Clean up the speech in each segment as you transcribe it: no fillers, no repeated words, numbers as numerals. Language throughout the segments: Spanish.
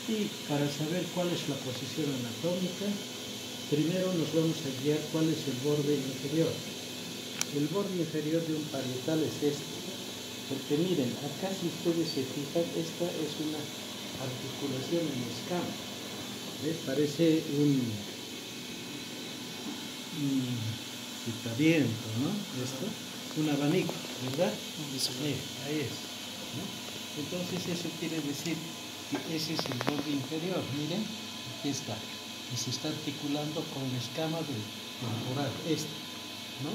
Y para saber cuál es la posición anatómica, primero nos vamos a guiar cuál es el borde inferior. El borde inferior de un parietal es este. Porque miren, acá si ustedes se fijan, esta es una articulación en escama. ¿Ves? Parece un viento, ¿no? Esto, un abanico, ¿verdad? Mira, ahí es, ¿no? Entonces eso quiere decir que ese es el borde inferior. Miren, aquí está. Y se está articulando con la escama del temporal, ¿no?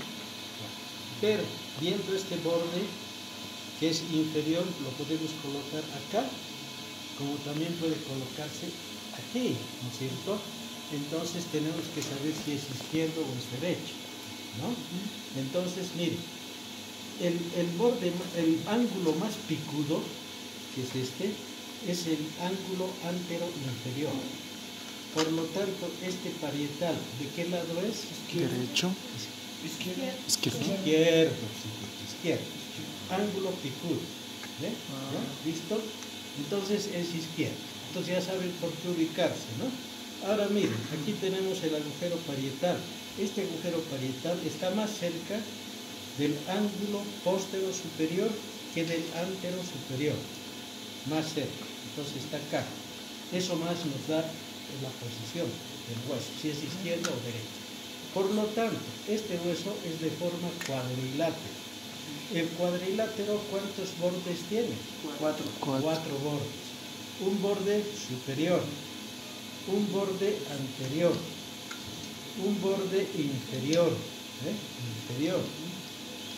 Pero viendo este borde que es inferior, lo podemos colocar acá, como también puede colocarse aquí, ¿no es cierto? Entonces tenemos que saber si es izquierdo o es derecho, ¿no? Entonces, miren, el borde, el ángulo más picudo, que es este, es el ángulo antero-inferior. Por lo tanto, este parietal, ¿de qué lado es? Derecho. Izquierdo. Izquierdo. Izquierdo. Ángulo picudo. ¿Ve? ¿Ya? ¿Listo? Entonces es izquierdo. Entonces ya saben por qué ubicarse, ¿no? Ahora miren, aquí tenemos el agujero parietal. Este agujero parietal está más cerca del ángulo póstero superior que del antero superior. Más cerca. Entonces está acá. Eso más nos da la posición del hueso, si es izquierdo o derecho. Por lo tanto, este hueso es de forma cuadrilátero. El cuadrilátero, ¿cuántos bordes tiene? Cuatro bordes. Un borde superior, un borde anterior, un borde inferior,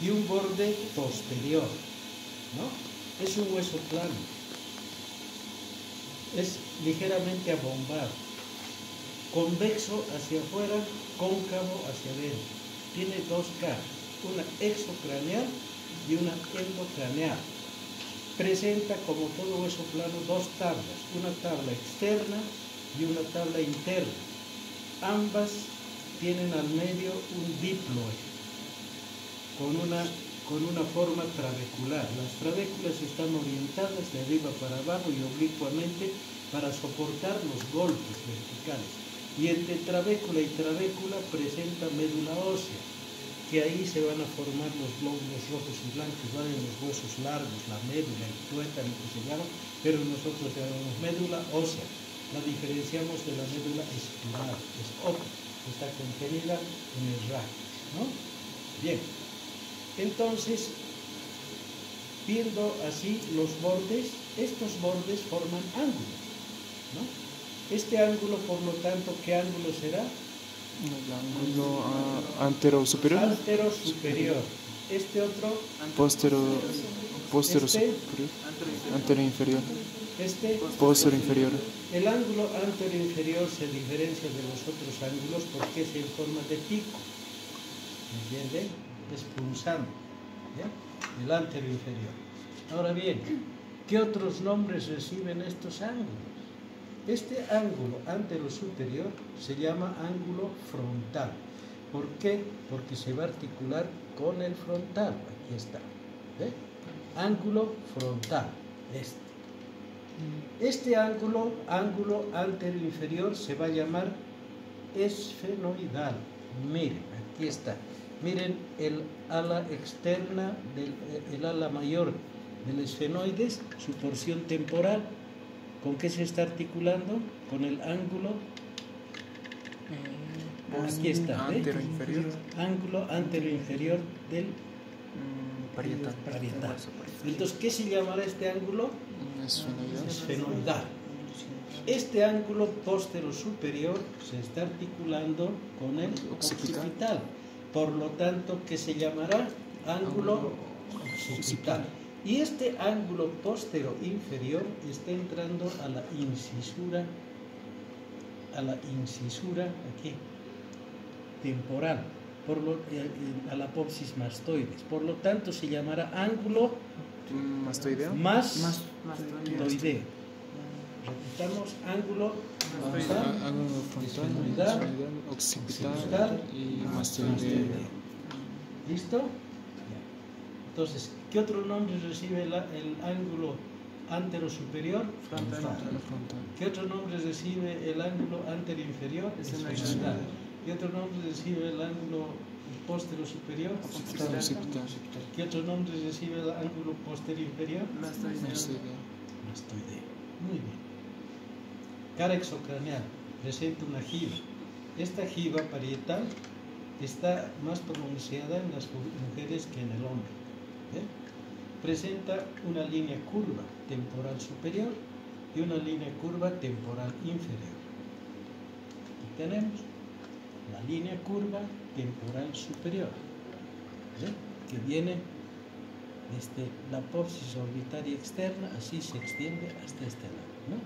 y un borde posterior, ¿no? Es un hueso plano. Es ligeramente abombado, convexo hacia afuera, cóncavo hacia adentro. Tiene dos caras, una exocraneal y una endocraneal. Presenta, como todo hueso plano, dos tablas, una tabla externa y una tabla interna. Ambas tienen al medio un diploe con una forma trabecular. Las trabéculas están orientadas de arriba para abajo y oblicuamente para soportar los golpes verticales. Y entre trabécula y trabécula presenta médula ósea, que ahí se van a formar los glóbulos rojos y blancos, van en los huesos largos, la médula, el tuétano que se llama, pero nosotros llamamos médula ósea. La diferenciamos de la médula espinal, es otra, está contenida en el raquis, ¿no? Bien. Entonces, viendo así los bordes, estos bordes forman ángulos, ¿no? Este ángulo, por lo tanto, ¿qué ángulo será? El ángulo antero superior. Antero superior. Este otro. Postero superior. Antero inferior. Postero inferior. El ángulo antero inferior se diferencia de los otros ángulos porque es en forma de pico. ¿Me entienden? Es punzante, ¿ya? El antero inferior. Ahora bien, ¿qué otros nombres reciben estos ángulos? Este ángulo antero superior se llama ángulo frontal. ¿Por qué? Porque se va a articular con el frontal. Aquí está. ¿Ve? Ángulo frontal. Este ángulo antero inferior se va a llamar esfenoidal. Miren, aquí está. Miren el ala externa, el ala mayor del esfenoides, su porción temporal. ¿Con qué se está articulando? Con el ángulo. Aquí está, ¿eh? Antero inferior. Ángulo antero inferior del parietal. Entonces, ¿qué se llamará este ángulo? Esfenoidal. Este ángulo póstero superior se está articulando con el occipital. Por lo tanto, ¿qué se llamará? Ángulo occipital. Y este ángulo póstero inferior está entrando a la incisura aquí, temporal, a la apopsis mastoides. Por lo tanto, se llamará ángulo mastoideo. Mastoideo. Repitamos, ángulo frontal, occipital y mastoideo. ¿Listo? Entonces, ¿qué otro nombre recibe el ángulo anterosuperior? Frontal. ¿Qué otro nombre recibe el ángulo anteroinferior? Occipital. ¿Qué otro nombre recibe el ángulo posterosuperior? Occipital. ¿Qué otro nombre recibe el ángulo posterior inferior? Mastoideo. Mastoideo. Muy bien. Cara exocraneal. Presenta una jiba. Esta jiba parietal está más pronunciada en las mujeres que en el hombre. Presenta una línea curva temporal superior y una línea curva temporal inferior. Aquí tenemos la línea curva temporal superior, que viene desde la apófisis orbitaria externa, así se extiende hasta este lado, ¿no?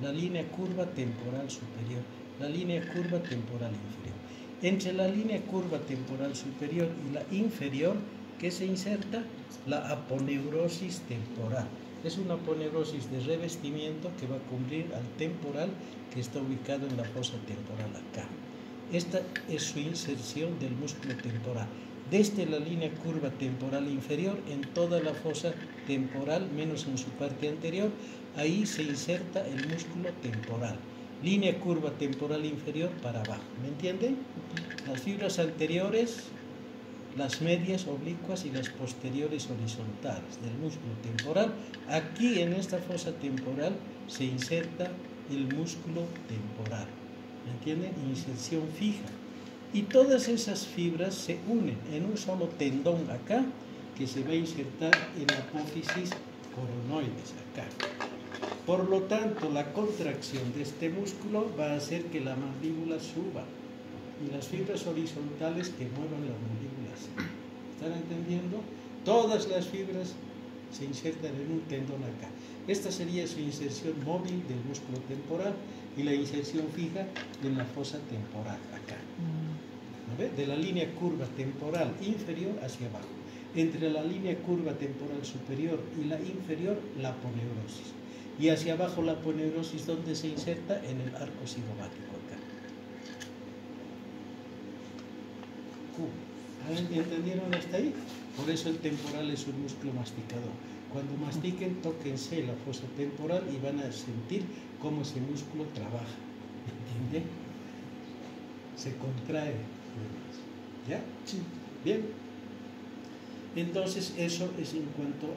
La línea curva temporal superior, la línea curva temporal inferior. Entre la línea curva temporal superior y la inferior, ¿qué se inserta? La aponeurosis temporal. Es una aponeurosis de revestimiento que va a cubrir al temporal que está ubicado en la fosa temporal acá. Esta es su inserción del músculo temporal. Desde la línea curva temporal inferior, en toda la fosa temporal, menos en su parte anterior, ahí se inserta el músculo temporal. Línea curva temporal inferior para abajo. ¿Me entienden? Las fibras anteriores, las medias oblicuas y las posteriores horizontales del músculo temporal. Aquí en esta fosa temporal se inserta el músculo temporal. ¿Me entienden? Inserción fija. Y todas esas fibras se unen en un solo tendón acá, que se va a insertar en la apófisis coronoides acá. Por lo tanto, la contracción de este músculo va a hacer que la mandíbula suba y las fibras horizontales que muevan la mandíbula. ¿Están entendiendo? Todas las fibras se insertan en un tendón acá. Esta sería su inserción móvil del músculo temporal y la inserción fija en la fosa temporal acá. ¿No ve? De la línea curva temporal inferior hacia abajo. Entre la línea curva temporal superior y la inferior, la aponeurosis. Y hacia abajo la aponeurosis, ¿dónde se inserta? En el arco cigomático acá. ¿Entendieron hasta ahí? Por eso el temporal es un músculo masticador. Cuando mastiquen, tóquense la fosa temporal y van a sentir cómo ese músculo trabaja. ¿Entienden? Se contrae. ¿Ya? Sí. Bien. Entonces, eso es en cuanto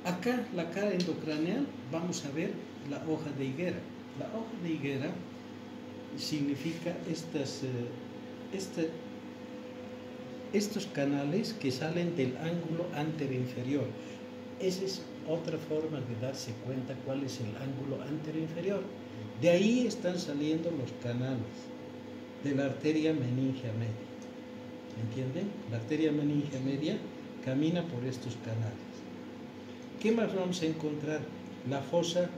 a acá, la cara endocraneal, vamos a ver la hoja de higuera. La hoja de higuera significa estos canales que salen del ángulo anteroinferior. Esa es otra forma de darse cuenta cuál es el ángulo anteroinferior. De ahí están saliendo los canales de la arteria meningia media. ¿Entienden? La arteria meningia media camina por estos canales. ¿Qué más vamos a encontrar? La fosa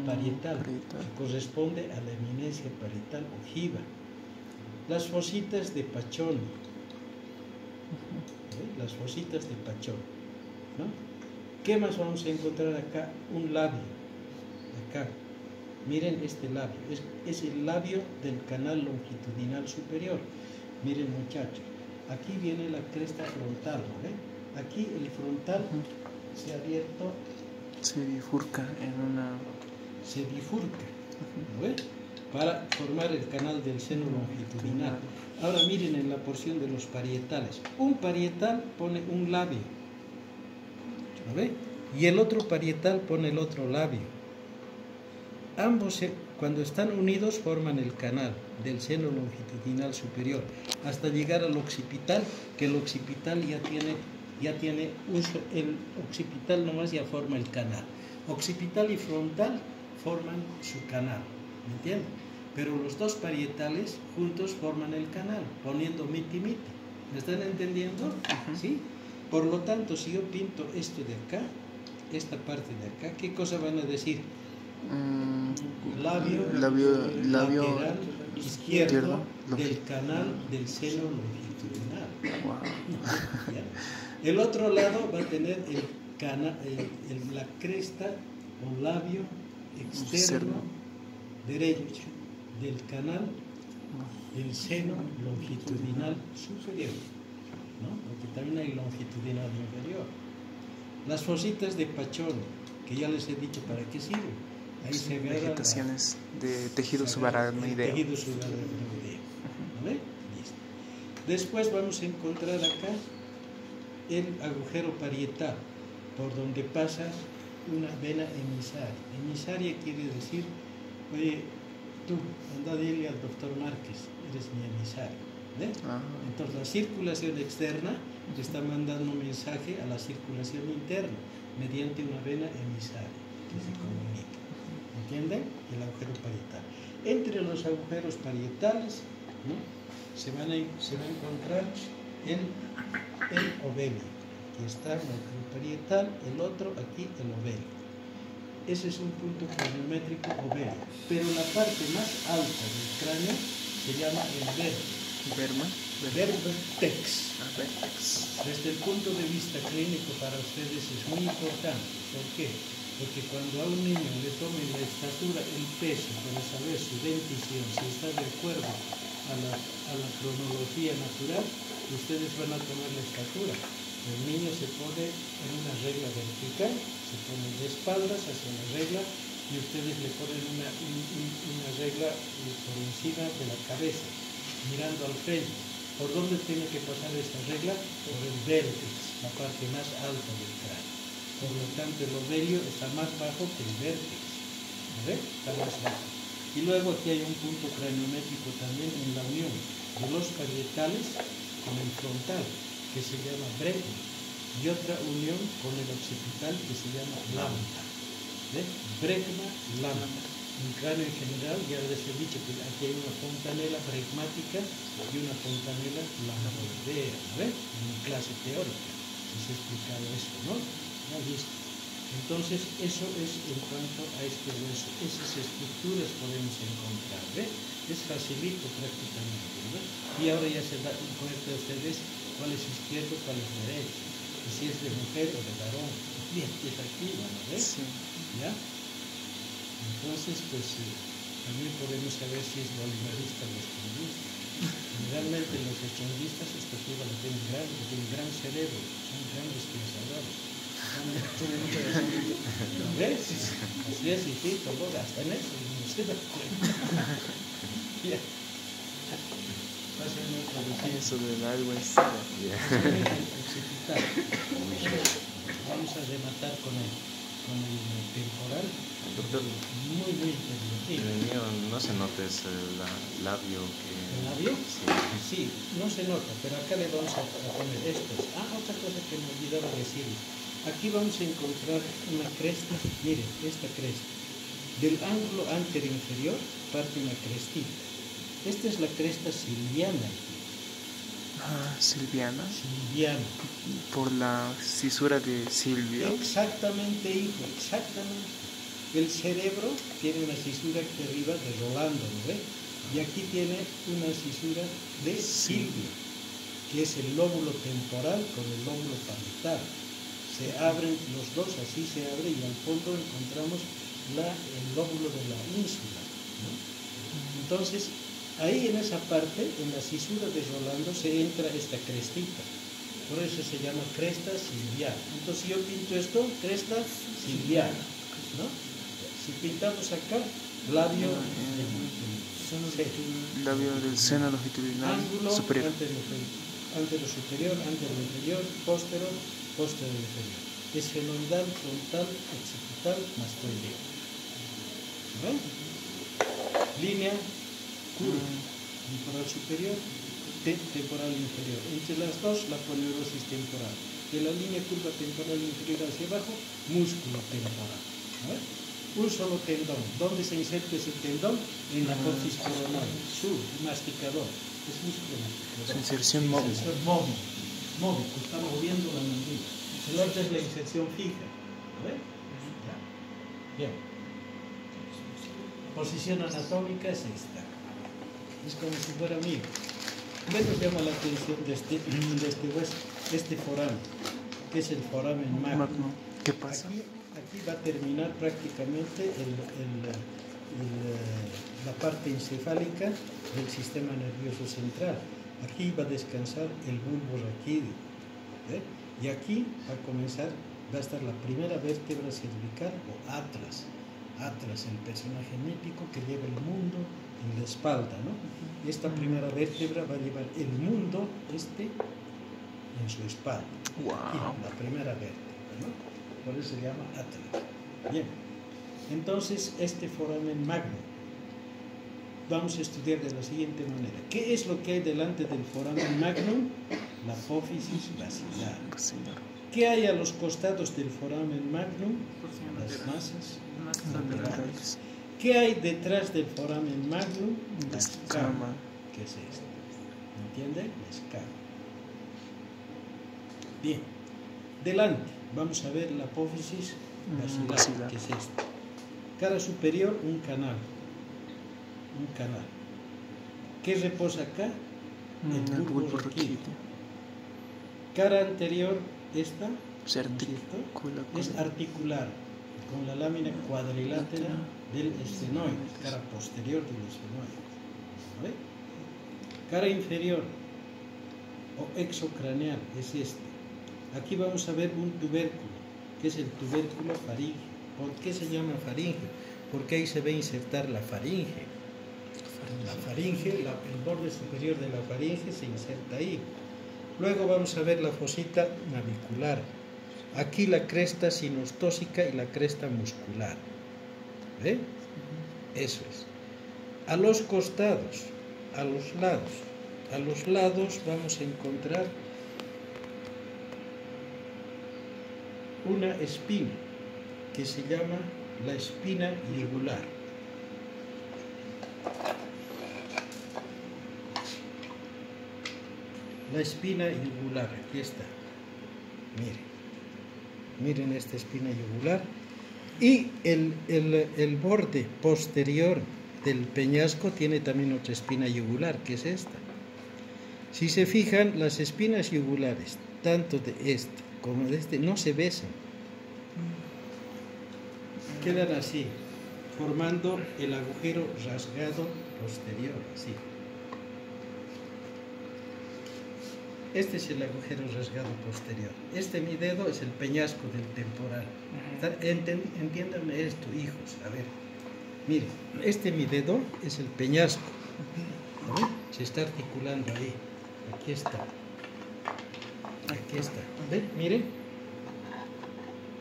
parietal, que corresponde a la eminencia parietal o jiba. Las fositas de Pachón. Las fositas de Pachón, ¿no? ¿Qué más vamos a encontrar acá? Un labio. Acá. Miren este labio. Es el labio del canal longitudinal superior. Miren, muchachos. Aquí viene la cresta frontal, ¿no? Aquí el frontal se ha abierto. Se bifurca en una... Se bifurca, ¿no ve? Para formar el canal del seno longitudinal. Ahora miren en la porción de los parietales. Un parietal pone un labio, ¿no ve? Y el otro parietal pone el otro labio. Ambos, cuando están unidos, forman el canal del seno longitudinal superior, hasta llegar al occipital, que el occipital ya tiene uso, el occipital nomás ya forma el canal. Occipital y frontal forman su canal, ¿me entienden? Pero los dos parietales juntos forman el canal, poniendo miti-miti. ¿Me están entendiendo? ¿Sí? Por lo tanto, si yo pinto esto de acá, esta parte de acá, ¿qué cosa van a decir? Labio lateral izquierdo del canal del seno longitudinal. Wow. El otro lado va a tener la cresta o labio externo derecho del canal del seno longitudinal superior, ¿no? Porque también hay longitudinal inferior. Las fositas de Pachón, que ya les he dicho para qué sirven. Ahí se agarra vegetaciones de tejido subaracnoideo. Tejido subaracnoideo. ¿Vale? Listo. Después vamos a encontrar acá el agujero parietal, por donde pasa una vena emisaria. Emisaria quiere decir, oye, tú, anda a dile al doctor Márquez, eres mi emisario. ¿Ves? Entonces la circulación externa te está mandando un mensaje a la circulación interna mediante una vena emisaria que se comunica. ¿Entienden? El agujero parietal. Entre los agujeros parietales, ¿no?, se va a encontrar el ovelio. Aquí está el agujero parietal, el otro aquí el ovelio. Ese es un punto craniométrico ovelio. Pero la parte más alta del cráneo se llama el vértex. Vértex. Desde el punto de vista clínico para ustedes es muy importante. ¿Por qué? Porque cuando a un niño le tomen la estatura, el peso, para saber su dentición, si está de acuerdo a la cronología natural, ustedes van a tomar la estatura. El niño se pone en una regla vertical, se pone de espaldas hacia la regla y ustedes le ponen una regla por encima de la cabeza, mirando al frente. ¿Por dónde tiene que pasar esa regla? Por el vértex, la parte más alta del cráneo. Por lo tanto, el ovelio está más bajo que el vértex. ¿Ves? Está más bajo. Y luego aquí hay un punto craniométrico también en la unión de los parietales con el frontal, que se llama brecma, y otra unión con el occipital que se llama lambda. ¿Ves? Brecma, lambda. Un cráneo en general, ya les he dicho que aquí hay una fontanela bregmática y una fontanela lambdoidea, ¿ves? En mi clase teórica les he explicado eso, ¿no? Ya listo. Entonces, eso es en cuanto a este hueso. Esas estructuras podemos encontrar, ¿ves? Es facilito prácticamente, ¿ves? Y ahora ya se da cuenta a ustedes cuál es izquierdo, cuál es derecho, y si es de mujer o de varón. Y es aquí, ¿no? ¿Ves? Sí. ¿Ya? Entonces, pues, también podemos saber si es bolivarista o echenguista. Generalmente los echenguistas, esta piba la tienen grande, tienen gran cerebro, son grandes pensadores. ¿Ves? Así es, hijito, ¿no? Hasta en eso, no se da cuenta. Ya. Pásenme otra vez. Eso del algo es... occipital. Vamos a rematar con el temporal. Doctor, muy interior. en el mío no se nota ese labio que... ¿El labio? Sí. Sí, no se nota, pero acá le vamos a poner estos. Otra cosa que me olvidaba decirles. Aquí vamos a encontrar una cresta, miren, esta cresta. Del ángulo anterior inferior parte una crestita. Esta es la cresta silviana. Silviana. Silviana. Por la cisura de Silvio. Exactamente, hijo, exactamente. El cerebro tiene una cisura aquí arriba de Rolando, ¿no ve? Y aquí tiene una cisura de Silvio, que es el lóbulo temporal con el lóbulo parietal. Se abren los dos, así se abre, y al fondo encontramos el lóbulo de la ínsula, ¿no? Entonces, ahí en esa parte, en la cisura de Rolando, se entra esta crestita. Por eso se llama cresta silviana. Entonces, si yo pinto esto, cresta silviana, ¿no? Si pintamos acá, labio del seno longitudinal ángulo superior. Antero superior, antero inferior, posterior inferior. Esfenoidal, frontal, occipital, mastoideo. ¿Ven? Línea curva, temporal superior, temporal inferior. Entre las dos, la poliurosis temporal. De la línea curva temporal inferior hacia abajo, músculo temporal. ¿Ven? Un solo tendón. ¿Dónde se inserta ese tendón? En la apófisis coronal, masticador. Es músculo masticador. Inserción móvil. Móvil, que está moviendo la mandíbula. El otro es la inserción fija. ¿Ven? Bien. Posición anatómica es esta. Es como si fuera mío. ¿Qué nos llama la atención de este hueso? Este foramen, que es el foramen magno. ¿Qué pasa? Aquí va a terminar prácticamente la parte encefálica del sistema nervioso central. Aquí va a descansar el bulbo raquídeo, ¿eh? Y aquí va a comenzar va a estar la primera vértebra cervical o atlas. Atlas, el personaje mítico que lleva el mundo en la espalda, ¿no? Esta primera vértebra va a llevar el mundo en su espalda. Wow. Aquí, la primera vértebra, ¿no? Por eso se llama atlas. Bien. Entonces, este foramen magnum vamos a estudiar de la siguiente manera. ¿Qué es lo que hay delante del foramen magnum? La apófisis basilar. ¿Qué hay a los costados del foramen magnum? Las masas laterales. ¿Qué hay detrás del foramen magnum? La escama. ¿Qué es esto? ¿Entiende? La escama. Bien. Delante, vamos a ver la apófisis basilar. ¿Qué es esto? Cara superior, un canal. Un canal. ¿Qué reposa acá? El bulbo raquídeo. Cara anterior, esta se articula es articular con la lámina cuadrilátera del esfenoide, cara posterior del esfenoide. ¿Vale? Cara inferior o exocraneal es este. Aquí vamos a ver un tubérculo, que es el tubérculo faríngeo. ¿Por qué se llama faringe? Porque ahí se ve insertar la faringe. La faringe, el borde superior de la faringe se inserta ahí. Luego vamos a ver la fosita navicular. Aquí la cresta sinostósica y la cresta muscular. ¿Ve? Eso es. A los costados, a los lados vamos a encontrar una espina que se llama la espina yugular. La espina yugular, aquí está. Miren esta espina yugular. Y el borde posterior del peñasco tiene también otra espina yugular, que es esta. Si se fijan, las espinas yugulares, tanto de este como de este, no se besan. Quedan así, formando el agujero rasgado posterior, así. Este es el agujero rasgado posterior. Mi dedo es el peñasco del temporal. Entiéndanme esto, hijos. A ver, miren, mi dedo es el peñasco. ¿No? Se está articulando ahí. Aquí está. Aquí está. ¿Ven? Miren.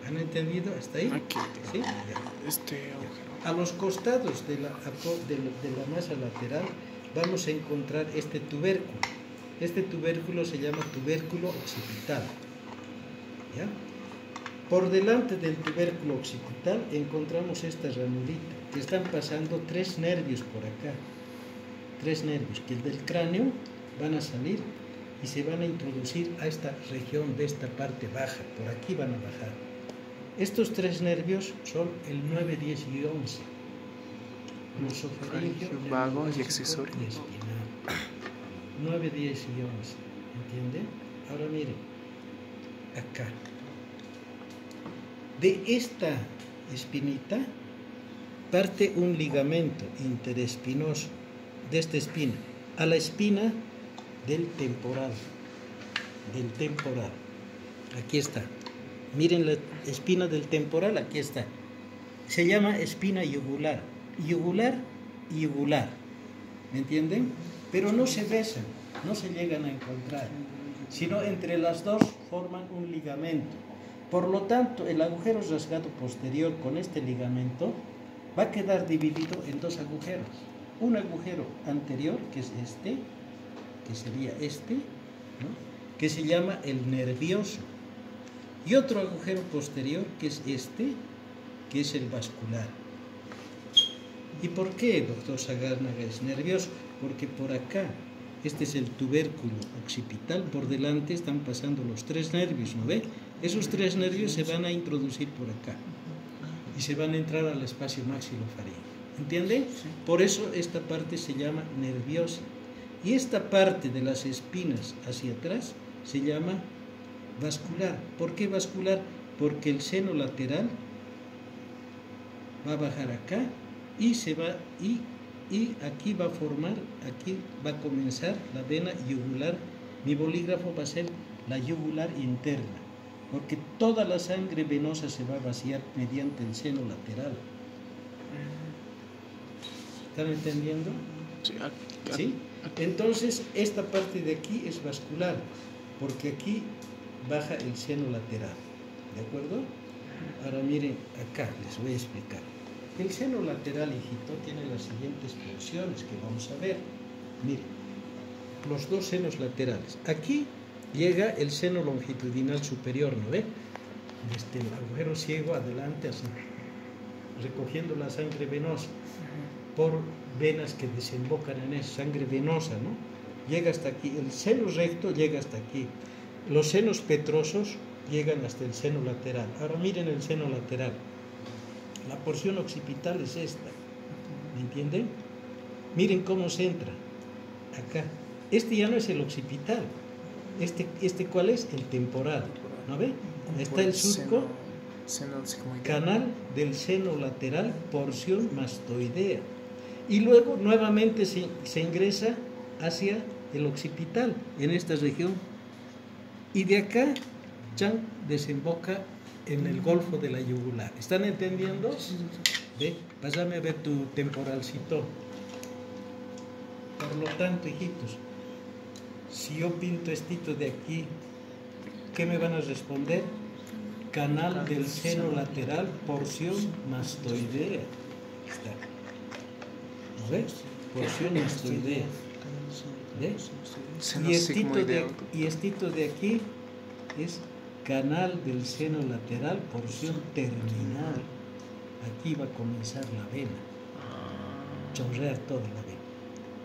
¿Han entendido hasta ahí? Aquí. ¿Sí? A los costados de la masa lateral vamos a encontrar este tubérculo. Este tubérculo se llama tubérculo occipital. ¿Ya? Por delante del tubérculo occipital encontramos esta ranurita, que están pasando 3 nervios por acá. 3 nervios que del cráneo van a salir y se van a introducir a esta región de esta parte baja. Por aquí van a bajar. Estos 3 nervios son el 9, 10 y 11. Glosofaringeo, vago y accesorio. 9, 10 y 11, ¿entienden? Ahora miren, acá. De esta espinita parte un ligamento interespinoso de esta espina a la espina del temporal. Aquí está. Miren la espina del temporal, aquí está. Se llama espina yugular. Yugular. ¿Me entienden? Pero no se besan, no se llegan a encontrar, sino entre las dos forman un ligamento. Por lo tanto, el agujero rasgado posterior con este ligamento va a quedar dividido en 2 agujeros. Un agujero anterior, que es este, que sería este, ¿no? Que se llama el nervioso. Y otro agujero posterior, que es este, que es el vascular. ¿Y por qué, doctor Sagárnaga, es nervioso? Porque por acá, este es el tubérculo occipital, por delante están pasando los 3 nervios, ¿no ve? Esos 3 nervios se van a introducir por acá y se van a entrar al espacio maxilofaríngeo. ¿Entiende? Por eso esta parte se llama nerviosa. Y esta parte de las espinas hacia atrás se llama vascular. ¿Por qué vascular? Porque el seno lateral va a bajar acá y se va y aquí va a formar, aquí va a comenzar la vena yugular. Mi bolígrafo va a ser la yugular interna. porque toda la sangre venosa se va a vaciar mediante el seno lateral. ¿Están entendiendo? Sí, ¿Sí? Entonces, esta parte de aquí es vascular, porque aquí baja el seno lateral. ¿De acuerdo? Ahora miren, acá les voy a explicar. El seno lateral, hijito, tiene las siguientes funciones que vamos a ver. Miren, los dos senos laterales. Aquí llega el seno longitudinal superior, ¿no ve? El agujero ciego adelante, así, recogiendo la sangre venosa por venas que desembocan en esa sangre venosa, ¿no? Llega hasta aquí. El seno recto llega hasta aquí. Los senos petrosos llegan hasta el seno lateral. Ahora miren el seno lateral. La porción occipital es esta. ¿Me entienden? Miren cómo se entra. Acá. Este ya no es el occipital. Este ¿cuál es? El temporal. ¿No ve? Está el surco. Canal del seno lateral, porción mastoidea. Y luego nuevamente se ingresa hacia el occipital, en esta región. Y de acá, Chan desemboca en el golfo de la yugular. ¿Están entendiendo? Ve, pásame a ver tu temporalcito. Por lo tanto, hijitos, si yo pinto estito de aquí, ¿qué me van a responder? Canal del seno lateral, porción mastoidea. Está. ¿No ves? Porción mastoidea. ¿Ves? Y estito de aquí es canal del seno lateral, porción terminal. Aquí va a comenzar la vena. Chorrear toda la vena.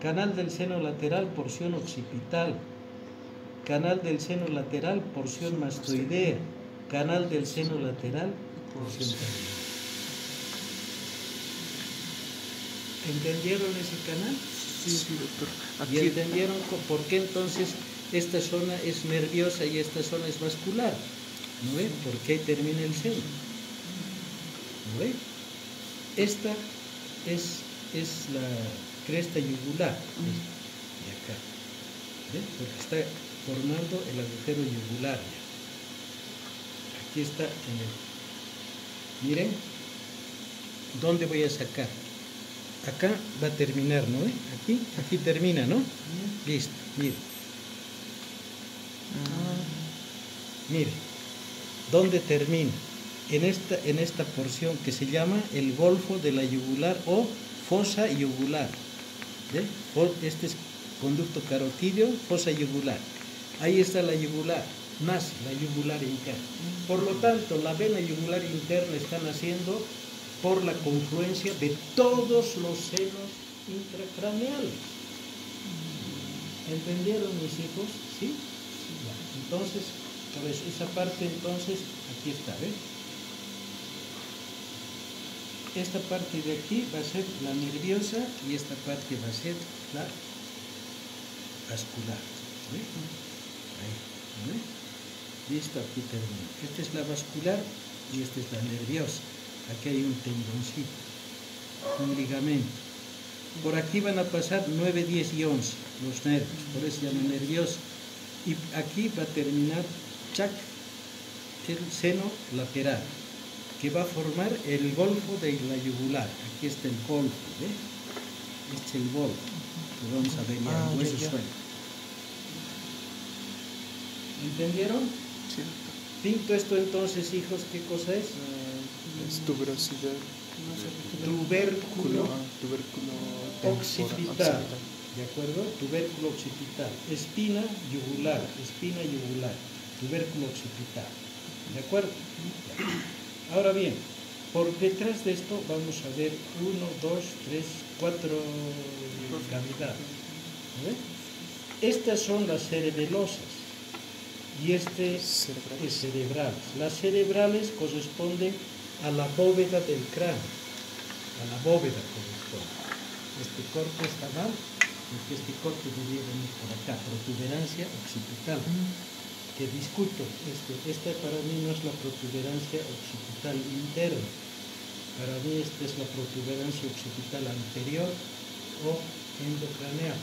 Canal del seno lateral, porción occipital. Canal del seno lateral, porción mastoidea. Canal del seno lateral, porción terminal. ¿Entendieron ese canal? Sí, doctor. ¿Y entendieron por qué entonces esta zona es nerviosa y esta zona es vascular? ¿No ve? ¿Por qué termina el seno? ¿No ve? Esta es la cresta yugular. De acá. ¿Ve? Porque está formando el agujero yugular. Aquí está en el... Miren, ¿dónde voy a sacar? Acá va a terminar, ¿no? Aquí termina, ¿no? Listo, mire. Mire, ¿dónde termina? En esta porción que se llama el golfo de la yugular o fosa yugular. ¿Ve? Este es conducto carotídeo, fosa yugular. Ahí está la yugular, nace la yugular interna. Por lo tanto, la vena yugular interna está naciendo por la confluencia de todos los senos intracraneales. ¿Entendieron, mis hijos? ¿Sí? Entonces, pues esa parte, entonces, aquí está, ¿ves? Esta parte de aquí va a ser la nerviosa y esta parte va a ser la vascular. ¿Ves? Ahí, ¿ves? Listo, aquí termina. Esta es la vascular y esta es la nerviosa. Aquí hay un tendoncito, un ligamento. Por aquí van a pasar 9, 10 y 11 los nervios, por eso se llama nerviosa. Y aquí va a terminar chac, el seno lateral, que va a formar el golfo de la yugular. Aquí está el golfo, ¿ves? Este es el golfo, que vamos a ver ya, el hueso suelto. ¿Entendieron? Sí. Pinto esto entonces, hijos, ¿qué cosa es? Es tuberosidad. Tubérculo occipital. occipital. ¿De acuerdo? Tubérculo occipital. Espina yugular, tubérculo occipital. ¿De acuerdo? Ya. Ahora bien, por detrás de esto vamos a ver 1, 2, 3, 4 cavidades. ¿Ve? Estas son las cerebelosas y este es cerebrales. Las cerebrales corresponden a la bóveda del cráneo, a la bóveda corresponde. Este corte está mal, porque este corte debería venir por acá, protuberancia occipital. Que discuto, esta para mí no es la protuberancia occipital interna, para mí esta es la protuberancia occipital anterior o endocraneal,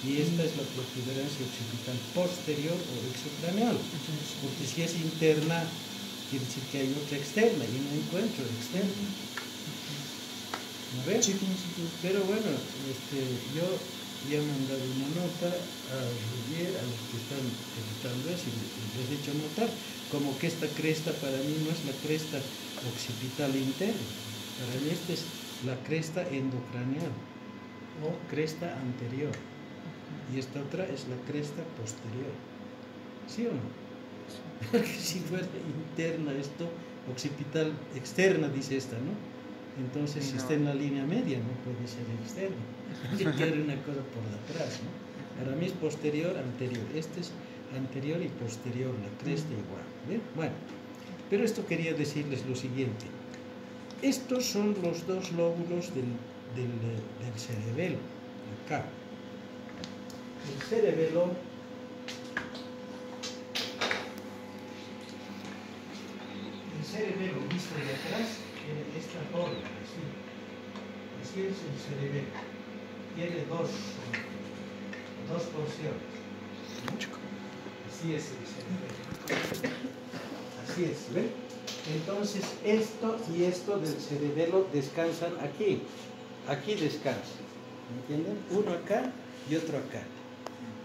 y esta es la protuberancia occipital posterior o exocraneal, porque si es interna quiere decir que hay otra externa y no encuentro externa. ¿No ves? Sí, tiene sentido. Pero bueno, yo ya he mandado una nota a Rubier, a los que están editando eso, y les he hecho notar como que esta cresta para mí no es la cresta occipital interna, para mí esta es la cresta endocraneal o cresta anterior, y esta otra es la cresta posterior. ¿Sí o no? Porque si fuera interna esto, occipital externa dice esta, ¿no? Entonces si está en la línea media no puede ser externa. Tiene que haber una cosa por detrás, ¿no? Para mí es posterior, anterior. Este es anterior y posterior, la cresta igual. ¿Ven? Bueno, pero esto quería decirles lo siguiente. Estos son los dos lóbulos del cerebelo, acá. El cerebelo visto de atrás tiene esta forma, así es el cerebelo. Tiene dos porciones, ¿no? Así es el cerebelo. Así es, ¿ven? Entonces esto y esto del cerebelo descansan aquí. Aquí descansan, ¿me entienden? Uno acá y otro acá.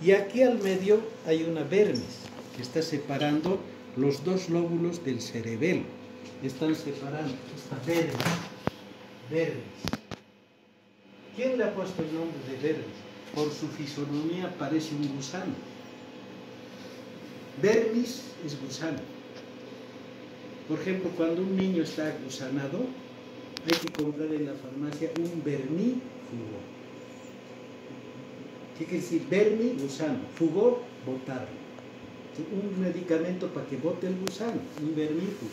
Y aquí al medio hay una vermis que está separando los dos lóbulos del cerebelo. Están separando esta vermis. ¿Quién le ha puesto el nombre de vermis? Por su fisonomía parece un gusano. Vermis es gusano. Por ejemplo, cuando un niño está agusanado, hay que comprar en la farmacia un vermífugo. ¿Qué quiere decir? Vermi, gusano. Fugo, botarlo. Un medicamento para que bote el gusano, un vermífugo.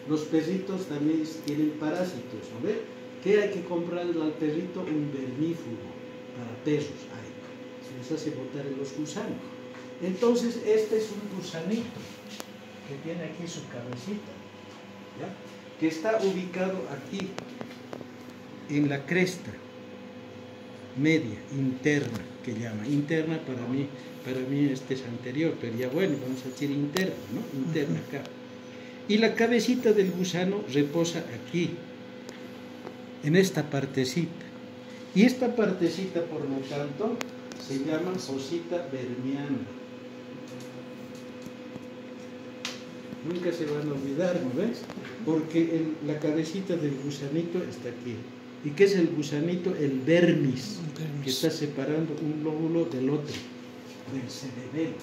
Los perritos también tienen parásitos, ¿no ves? ¿Qué hay que comprarle al perrito? Un vermífugo para perros. Se les hace botar los gusanos. Entonces, este es un gusanito que tiene aquí su cabecita, ¿ya? Que está ubicado aquí, en la cresta media, interna, que llama. Interna para mí este es anterior, pero ya bueno, vamos a decir interna, ¿no? Interna acá. Y la cabecita del gusano reposa aquí, en esta partecita. Y esta partecita, por lo tanto, se llama fosita vermiana. Nunca se van a olvidar, ¿no ves? Porque la cabecita del gusanito está aquí. ¿Y qué es el gusanito? El vermis, que está separando un lóbulo del otro, del cerebelo,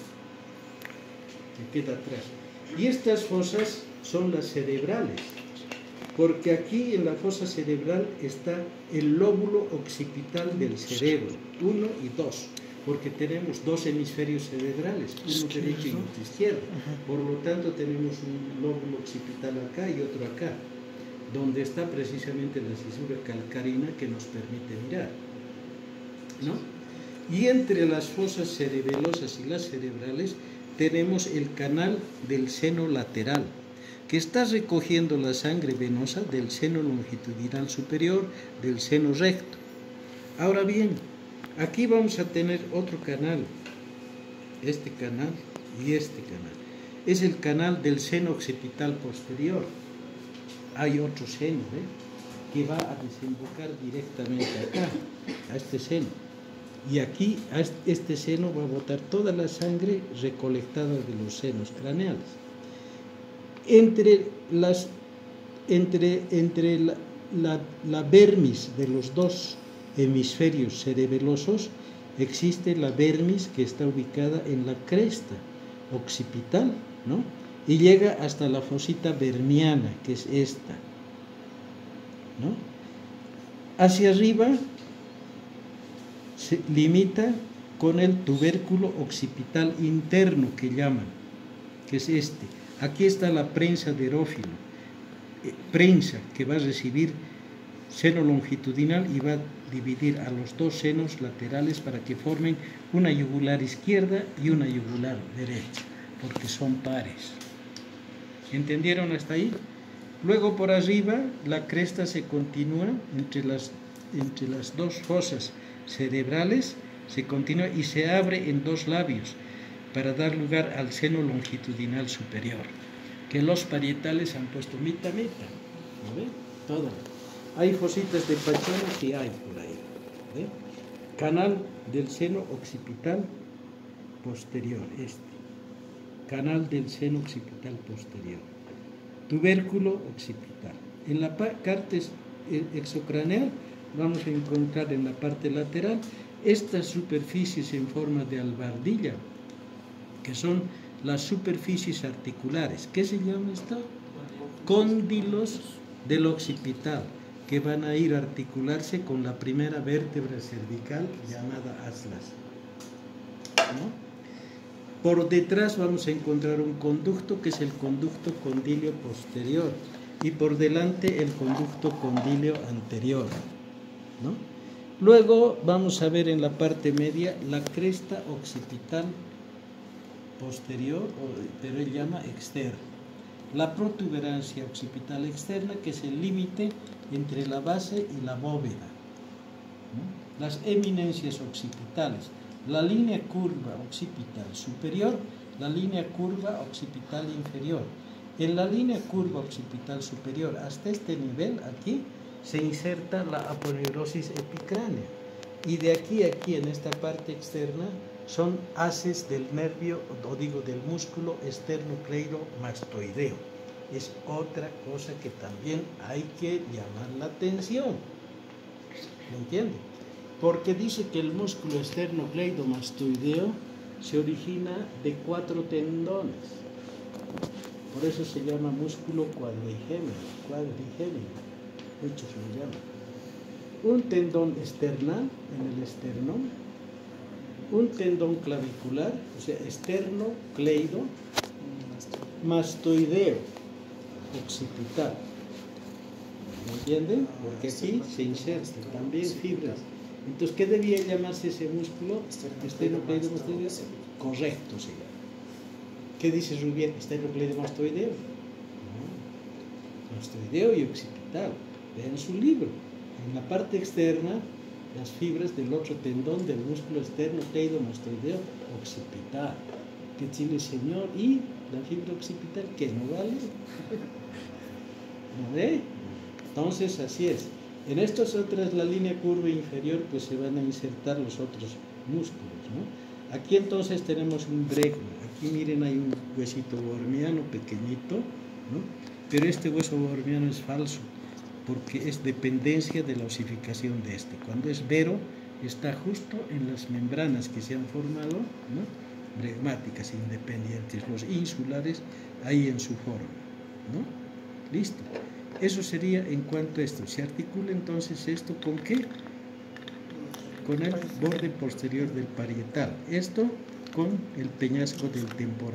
que queda atrás. Y estas fosas son las cerebrales, porque aquí en la fosa cerebral está el lóbulo occipital del cerebro, 1 y 2, porque tenemos dos hemisferios cerebrales, uno derecho y otro izquierdo. Por lo tanto tenemos un lóbulo occipital acá y otro acá, donde está precisamente la cisura calcarina que nos permite mirar, ¿no? Y entre las fosas cerebelosas y las cerebrales tenemos el canal del seno lateral, que está recogiendo la sangre venosa del seno longitudinal superior, del seno recto. Ahora bien, aquí vamos a tener otro canal, este canal y este canal. Es el canal del seno occipital posterior. Hay otro seno, que va a desembocar directamente acá, a este seno. Y aquí, a este seno va a botar toda la sangre recolectada de los senos craneales. Entre la vermis de los dos hemisferios cerebelosos existe la vermis que está ubicada en la cresta occipital, ¿no? Y llega hasta la fosita vermiana, que es esta, ¿no? Hacia arriba se limita con el tubérculo occipital interno que llaman, que es este. Aquí está la prensa de erófilo, prensa que va a recibir seno longitudinal y va a dividir a los dos senos laterales para que formen una yugular izquierda y una yugular derecha, porque son pares. ¿Entendieron hasta ahí? Luego por arriba la cresta se continúa entre las dos fosas cerebrales, se continúa y se abre en dos labios para dar lugar al seno longitudinal superior, que los parietales han puesto mitad, mitad. ¿No ve? Todo. Hay fositas de Pachano que hay por ahí. ¿Ve? Canal del seno occipital posterior, canal del seno occipital posterior, tubérculo occipital. En la parte exocraneal vamos a encontrar en la parte lateral estas superficies en forma de albardilla, que son las superficies articulares. ¿Qué se llama esto? Cóndilos del occipital, que van a ir a articularse con la primera vértebra cervical llamada atlas, ¿no? Por detrás vamos a encontrar un conducto que es el conducto condilio posterior y por delante el conducto condilio anterior, ¿no? Luego vamos a ver en la parte media la cresta occipital posterior, pero él llama externa. La protuberancia occipital externa, que es el límite entre la base y la bóveda, ¿no? Las eminencias occipitales, la línea curva occipital superior, la línea curva occipital inferior. En la línea curva occipital superior, hasta este nivel, aquí, se inserta la aponeurosis epicránea. Y de aquí a aquí, en esta parte externa, son haces del nervio, o digo del músculo esternocleidomastoideo. Es otra cosa que también hay que llamar la atención. ¿Me entiende? Porque dice que el músculo esternocleidomastoideo se origina de 4 tendones. Por eso se llama músculo cuadrigémino. Muchos lo llaman. Un tendón esternal en el esternón, un tendón clavicular, o sea, esternocleidomastoideo occipital. ¿Me entienden? Porque aquí se inserta también fibras. Entonces, ¿qué debía llamarse ese músculo? Esternocleidomastoideo. Correcto, sí. ¿Qué dice Rubier? Esternocleidomastoideo. No. Mastoideo y occipital. Vean su libro. En la parte externa, las fibras del otro tendón del músculo esternocleidomastoideo occipital. ¿Qué tiene, señor? Y la fibra occipital, ¿qué no vale? ¿No ve? Entonces, así es. En estas otras, la línea curva inferior, pues se van a insertar los otros músculos, ¿no? Aquí entonces tenemos un bregma. Aquí miren, hay un huesito bormiano pequeñito, ¿no? Pero este hueso bormiano es falso, porque es dependencia de la osificación de este. Cuando es vero, está justo en las membranas que se han formado, ¿no? Bregmáticas independientes, los insulares, ahí en su forma, ¿no? Listo. Eso sería en cuanto a esto. Se articula entonces esto ¿con qué? Con el borde posterior del parietal. Esto con el peñasco del temporal.